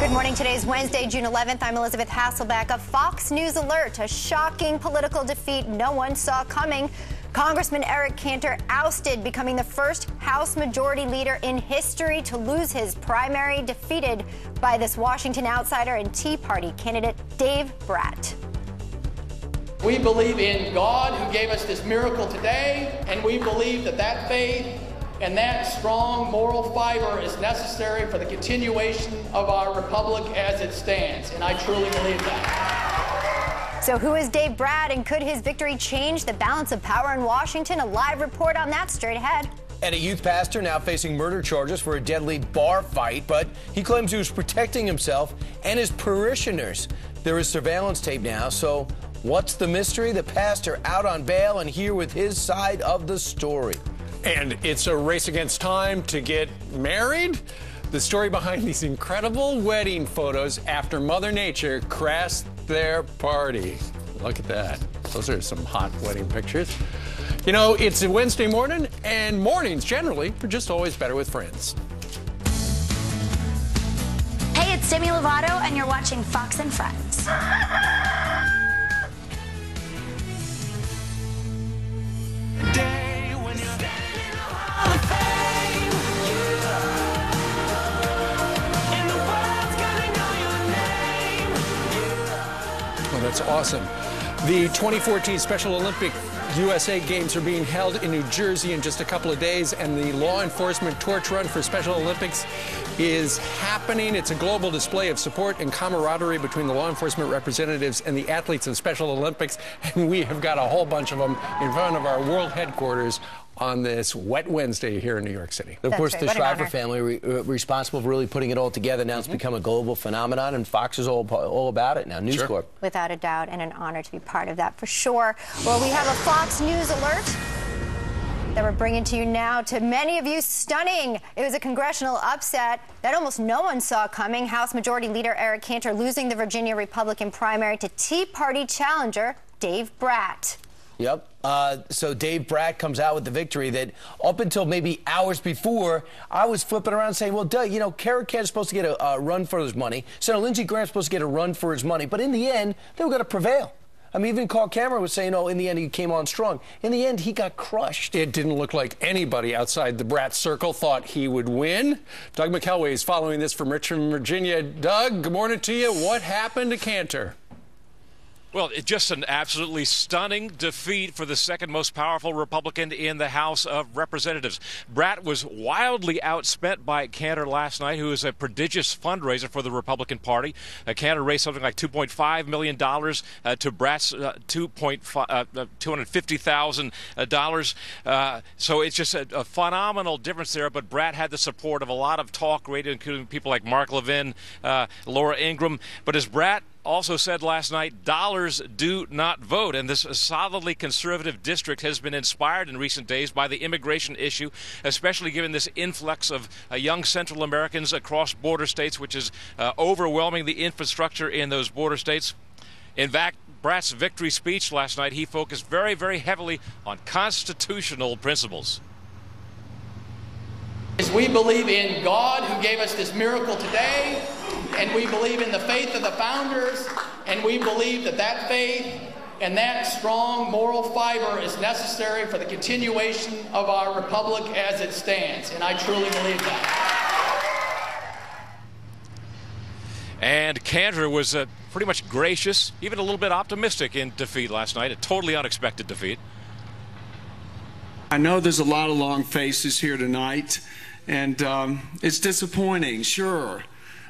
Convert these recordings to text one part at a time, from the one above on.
Good morning. Today's Wednesday, June 11th. I'm Elizabeth Hasselbeck. A Fox News alert, a shocking political defeat no one saw coming. Congressman Eric Cantor ousted, becoming the first House Majority Leader in history to lose his primary, defeated by this Washington outsider and Tea Party candidate Dave Brat. We believe in God who gave us this miracle today, and we believe that that faith and that strong moral fiber is necessary for the continuation of our republic as it stands, and I truly believe that. So who is Dave Brat, and could his victory change the balance of power in Washington? A live report on that straight ahead. And a youth pastor now facing murder charges for a deadly bar fight, but he claims he was protecting himself and his parishioners. There is surveillance tape now, so what's the mystery? The pastor out on bail and here with his side of the story. And it's a race against time to get married. The story behind these incredible wedding photos after Mother Nature crashed their party. Look at that. Those are some hot wedding pictures. You know, it's a Wednesday morning, and mornings generally are just always better with friends. Hey, it's Demi Lovato, and you're watching Fox and Friends. Oh, that's awesome. The 2014 Special Olympic USA Games are being held in New Jersey in just a couple of days, and the law enforcement torch run for Special Olympics is happening. It's a global display of support and camaraderie between the law enforcement representatives and the athletes of Special Olympics, and we have got a whole bunch of them in front of our world headquarters on this wet Wednesday here in New York City. Of course, the Shriver family responsible for really putting it all together. Now it's become a global phenomenon, and Fox is all about it now. News Corp. Without a doubt, and an honor to be part of that for sure. Well, we have a Fox News alert that we're bringing to you now. To many of you, stunning. It was a congressional upset that almost no one saw coming. House Majority Leader Eric Cantor losing the Virginia Republican primary to Tea Party challenger Dave Brat. Yep. So Dave Brat comes out with the victory that up until maybe hours before, I was flipping around saying, well, duh, you know, Eric Cantor's supposed to get a run for his money. Senator Lindsey Graham's supposed to get a run for his money. But in the end, they were going to prevail. I mean, even Carl Cameron was saying, oh, in the end, he came on strong. In the end, he got crushed. It didn't look like anybody outside the Brat circle thought he would win. Doug McElway is following this from Richmond, Virginia. Doug, good morning to you. What happened to Cantor? Well, it's just an absolutely stunning defeat for the second most powerful Republican in the House of Representatives. Brat was wildly outspent by Cantor last night, who is a prodigious fundraiser for the Republican Party. Cantor raised something like $2.5 million to Brat's $250,000. So it's just a phenomenal difference there. But Brat had the support of a lot of talk radio, including people like Mark Levin, Laura Ingraham. But as Brat also said last night, dollars do not vote. And this solidly conservative district has been inspired in recent days by the immigration issue, especially given this influx of young Central Americans across border states, which is overwhelming the infrastructure in those border states. In fact, Brat's victory speech last night, he focused very, very heavily on constitutional principles. We believe in God who gave us this miracle today, and we believe in the faith of the founders, and we believe that that faith and that strong moral fiber is necessary for the continuation of our republic as it stands, and I truly believe that. And Cantor was pretty much gracious, even a little bit optimistic in defeat last night, a totally unexpected defeat. I know there's a lot of long faces here tonight, and it's disappointing, sure.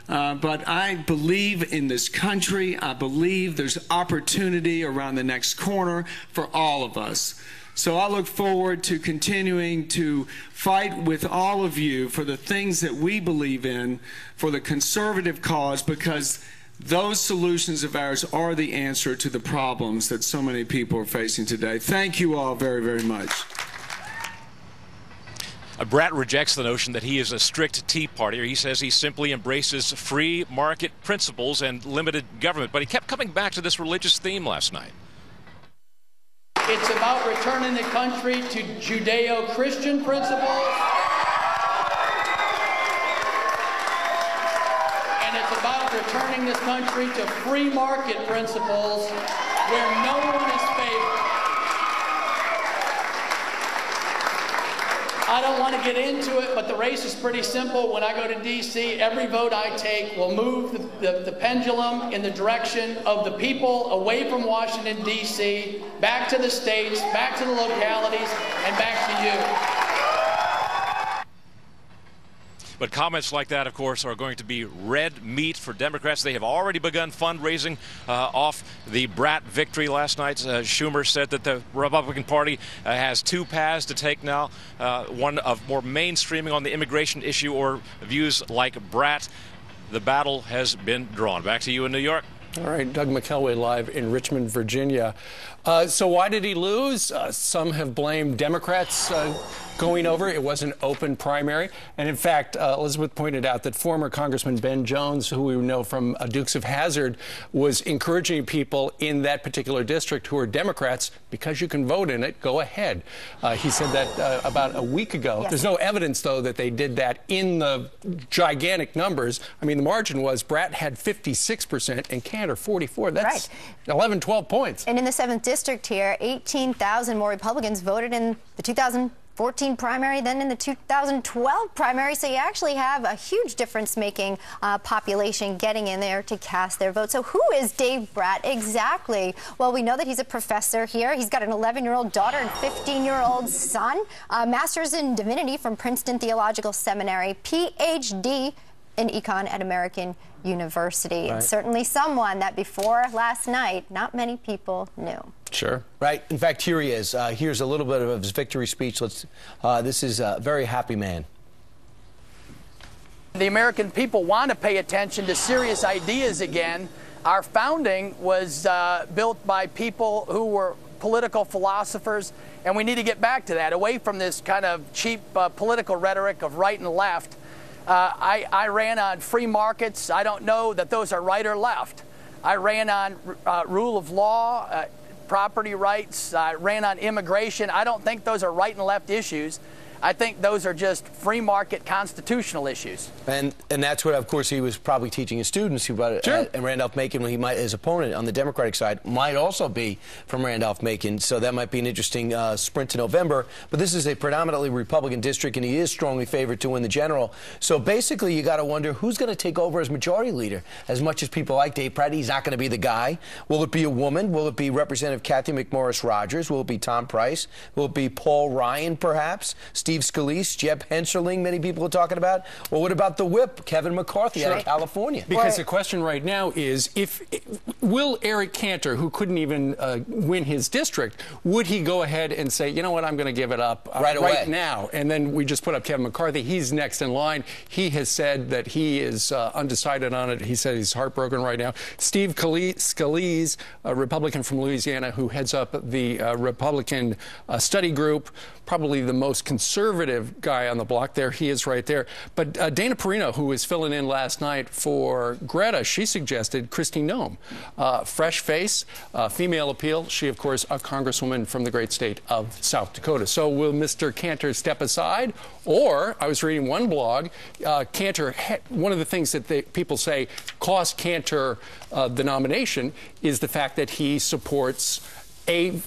But I believe in this country. I believe there's opportunity around the next corner for all of us. So I look forward to continuing to fight with all of you for the things that we believe in, for the conservative cause, because those solutions of ours are the answer to the problems that so many people are facing today. Thank you all very, very much. Brat rejects the notion that he is a strict Tea Partier. He says he simply embraces free market principles and limited government. But he kept coming back to this religious theme last night. It's about returning the country to Judeo-Christian principles. And and it's about returning this country to free market principles where no one is favored. I don't want to get into it, but the race is pretty simple. When I go to D.C., every vote I take will move the pendulum in the direction of the people away from Washington, D.C., back to the states, back to the localities, and back to you. But comments like that, of course, are going to be red meat for Democrats. They have already begun fundraising off the Brat victory last night. Schumer said that the Republican Party has two paths to take now, one of more mainstreaming on the immigration issue or views like Brat. The battle has been drawn. Back to you in New York. All right, Doug McKelway live in Richmond, Virginia. So why did he lose? Some have blamed Democrats going over. It was an open primary. And in fact, Elizabeth pointed out that former Congressman Ben Jones, who we know from Dukes of Hazzard, was encouraging people in that particular district who are Democrats, because you can vote in it, go ahead. He said that about a week ago. Yes. There's no evidence, though, that they did that in the gigantic numbers. I mean, the margin was Brat had 56% and Cantor 44%. That's right. 11, 12 points. And in the 7th district here, 18,000 more Republicans voted in the 2014 primary than in the 2012 primary. So you actually have a huge difference-making population getting in there to cast their vote. So who is Dave Brat exactly? Well, we know that he's a professor here. He's got an 11-year-old daughter and 15-year-old son, master's in divinity from Princeton Theological Seminary, PhD in econ at American University. Right. And certainly someone that before last night, not many people knew. Sure. Right. In fact, here he is. Here's a little bit of his victory speech. This is a very happy man. The American people want to pay attention to serious ideas again. Our founding was built by people who were political philosophers, and we need to get back to that, away from this kind of cheap political rhetoric of right and left. I ran on free markets. I don't know that those are right or left. I ran on rule of law, property rights. I ran on immigration. I don't think those are right and left issues. I think those are just free market constitutional issues. And that's what, of course, he was probably teaching his students. Sure. And Randolph-Macon, his opponent on the Democratic side, might also be from Randolph-Macon. So that might be an interesting sprint to November. But this is a predominantly Republican district, and he is strongly favored to win the general. So basically, you got to wonder who's going to take over as majority leader. As much as people like Dave Brat, he's not going to be the guy. Will it be a woman? Will it be Representative Kathy McMorris Rodgers? Will it be Tom Price? Will it be Paul Ryan, perhaps? Steve Scalise, Jeb Hensarling, many people are talking about. Well, what about the whip, Kevin McCarthy out of California? Because the question right now is, will Eric Cantor, who couldn't even win his district, would he go ahead and say, you know what, I'm going to give it up right now? And then we just put up Kevin McCarthy. He's next in line. He has said that he is undecided on it. He said he's heartbroken right now. Steve Scalise, a Republican from Louisiana who heads up the Republican study group, probably the most conservative guy on the block. There he is right there. But Dana Perino, who was filling in last night for Greta, she suggested Kristi Noem. Fresh face, female appeal. She, of course, a congresswoman from the great state of South Dakota. So will Mr. Cantor step aside? Or, I was reading one blog, Cantor, one of the things that people say cost Cantor the nomination is the fact that he supports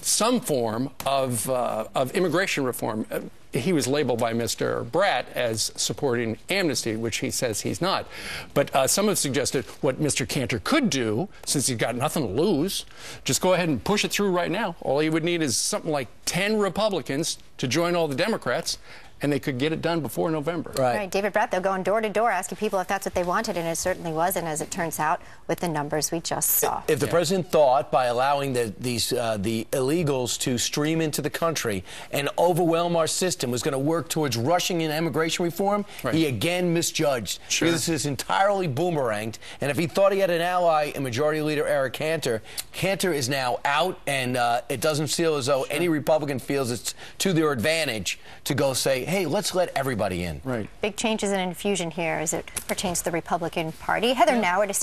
some form of immigration reform. He was labeled by Mr. Brat as supporting amnesty, which he says he's not. But some have suggested what Mr. Cantor could do, since he's got nothing to lose, just go ahead and push it through right now. All he would need is something like 10 Republicans to join all the Democrats, and they could get it done before November. Right. David Brat, though, going door to door asking people if that's what they wanted, and it certainly wasn't, as it turns out, with the numbers we just saw. If the president thought by allowing the illegals to stream into the country and overwhelm our system was going to work towards rushing in immigration reform, he again misjudged. Sure. Because this is entirely boomeranged. And if he thought he had an ally in Majority Leader Eric Cantor, Cantor is now out, and it doesn't feel as though any Republican feels it's to their advantage to go say, hey, let's let everybody in. Big changes in infusion here as it pertains to the Republican Party. Heather Nauert is